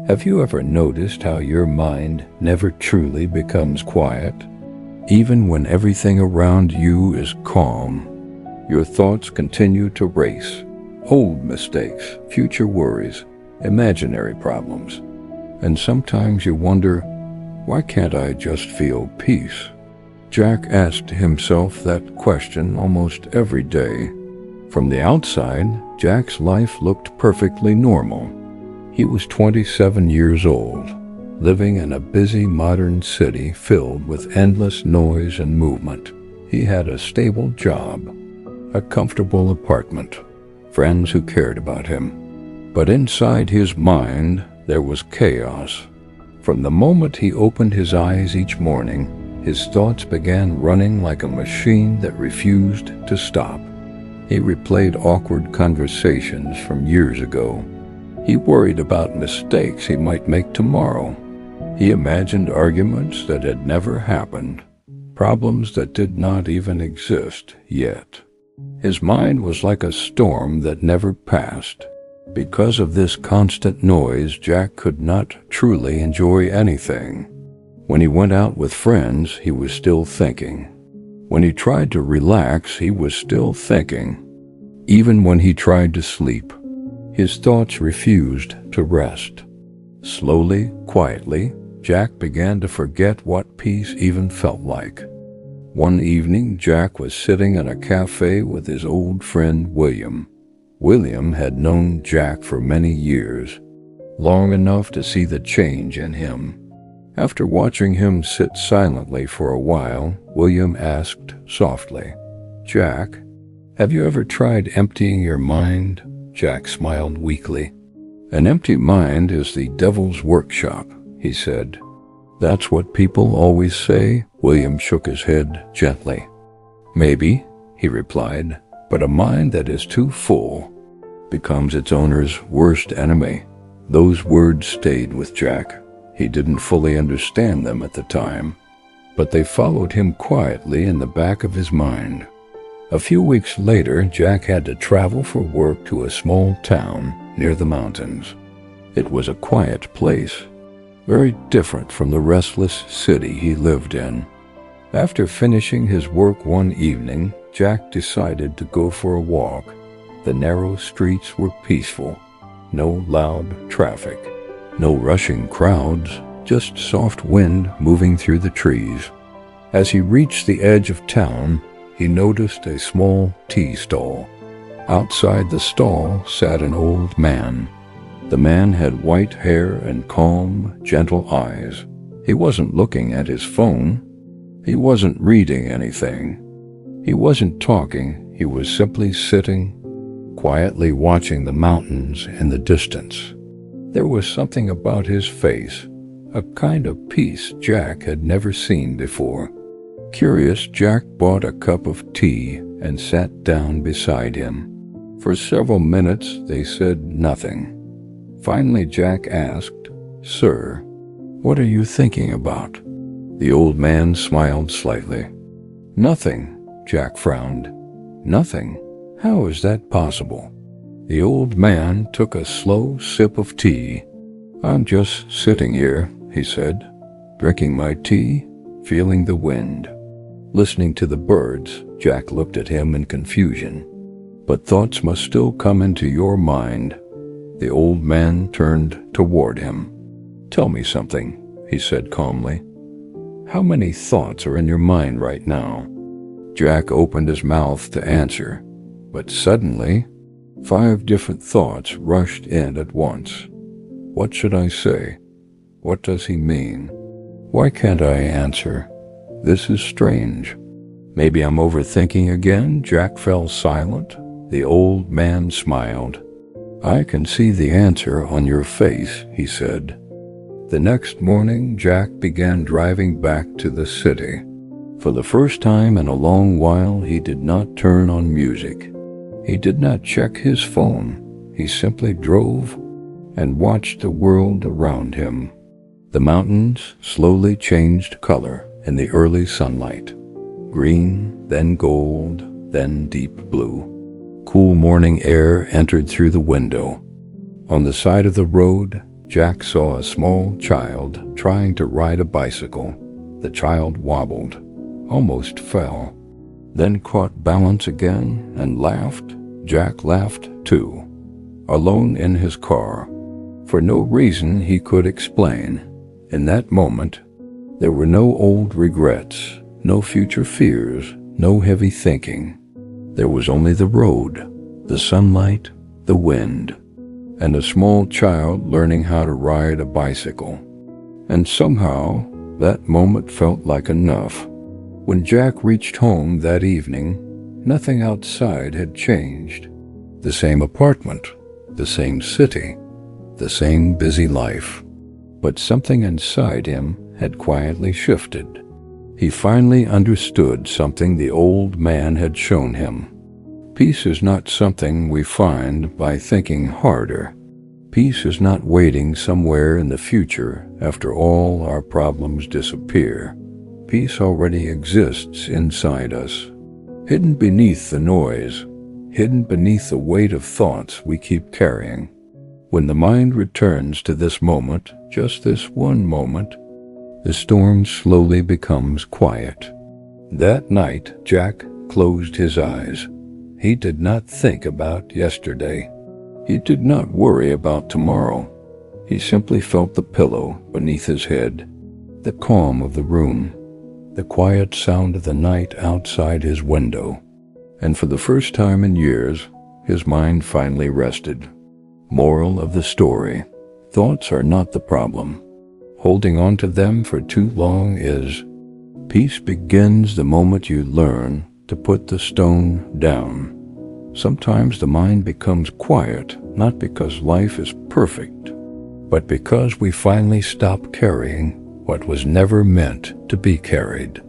Have you ever noticed how your mind never truly becomes quiet? Even when everything around you is calm, your thoughts continue to race. Old mistakes, future worries, imaginary problems. And sometimes you wonder, why can't I just feel peace? Jack asked himself that question almost every day. From the outside, Jack's life looked perfectly normal. He was 27 years old, living in a busy modern city filled with endless noise and movement. He had a stable job, a comfortable apartment, friends who cared about him. But inside his mind, there was chaos. From the moment he opened his eyes each morning, his thoughts began running like a machine that refused to stop. He replayed awkward conversations from years ago. He worried about mistakes he might make tomorrow. He imagined arguments that had never happened, problems that did not even exist yet. His mind was like a storm that never passed. Because of this constant noise, Jack could not truly enjoy anything. When he went out with friends, he was still thinking. When he tried to relax, he was still thinking. Even when he tried to sleep, his thoughts refused to rest. Slowly, quietly, Jack began to forget what peace even felt like. One evening, Jack was sitting in a cafe with his old friend William. William had known Jack for many years, long enough to see the change in him. After watching him sit silently for a while, William asked softly, "Jack, have you ever tried emptying your mind?" Jack smiled weakly. "An empty mind is the devil's workshop," he said. "That's what people always say." William shook his head gently. "Maybe," he replied, "but a mind that is too full becomes its owner's worst enemy." Those words stayed with Jack. He didn't fully understand them at the time, but they followed him quietly in the back of his mind. A few weeks later, Jack had to travel for work to a small town near the mountains. It was a quiet place, very different from the restless city he lived in. After finishing his work one evening, Jack decided to go for a walk. The narrow streets were peaceful, no loud traffic, no rushing crowds, just soft wind moving through the trees. As he reached the edge of town, he noticed a small tea stall. Outside the stall sat an old man. The man had white hair and calm, gentle eyes. He wasn't looking at his phone. He wasn't reading anything. He wasn't talking. He was simply sitting, quietly watching the mountains in the distance. There was something about his face, a kind of peace Jack had never seen before. Curious, Jack bought a cup of tea and sat down beside him. For several minutes they said nothing. Finally Jack asked, "Sir, what are you thinking about?" The old man smiled slightly. "Nothing," Jack frowned. "Nothing? How is that possible?" The old man took a slow sip of tea. "I'm just sitting here," he said, "drinking my tea, feeling the wind, listening to the birds." Jack looked at him in confusion. "But thoughts must still come into your mind." The old man turned toward him. "Tell me something," he said calmly. "How many thoughts are in your mind right now?" Jack opened his mouth to answer, but suddenly 5 different thoughts rushed in at once. What should I say? What does he mean? Why can't I answer? This is strange. Maybe I'm overthinking again? Jack fell silent. The old man smiled. "I can see the answer on your face," he said. The next morning, Jack began driving back to the city. For the first time in a long while, he did not turn on music. He did not check his phone. He simply drove and watched the world around him. The mountains slowly changed color in the early sunlight. Green, then gold, then deep blue. Cool morning air entered through the window. On the side of the road, Jack saw a small child trying to ride a bicycle. The child wobbled, almost fell, then caught balance again and laughed. Jack laughed too, alone in his car, for no reason he could explain. In that moment, there were no old regrets, no future fears, no heavy thinking. There was only the road, the sunlight, the wind, and a small child learning how to ride a bicycle. And somehow, that moment felt like enough. When Jack reached home that evening, nothing outside had changed. The same apartment, the same city, the same busy life. But something inside him had quietly shifted. He finally understood something the old man had shown him. Peace is not something we find by thinking harder. Peace is not waiting somewhere in the future after all our problems disappear. Peace already exists inside us, hidden beneath the noise, hidden beneath the weight of thoughts we keep carrying. When the mind returns to this moment, just this one moment, the storm slowly becomes quiet. That night, Jack closed his eyes. He did not think about yesterday. He did not worry about tomorrow. He simply felt the pillow beneath his head, the calm of the room, the quiet sound of the night outside his window. And for the first time in years, his mind finally rested. Moral of the story: thoughts are not the problem. Holding on to them for too long is. Peace begins the moment you learn to put the stone down. Sometimes the mind becomes quiet, not because life is perfect, but because we finally stop carrying what was never meant to be carried.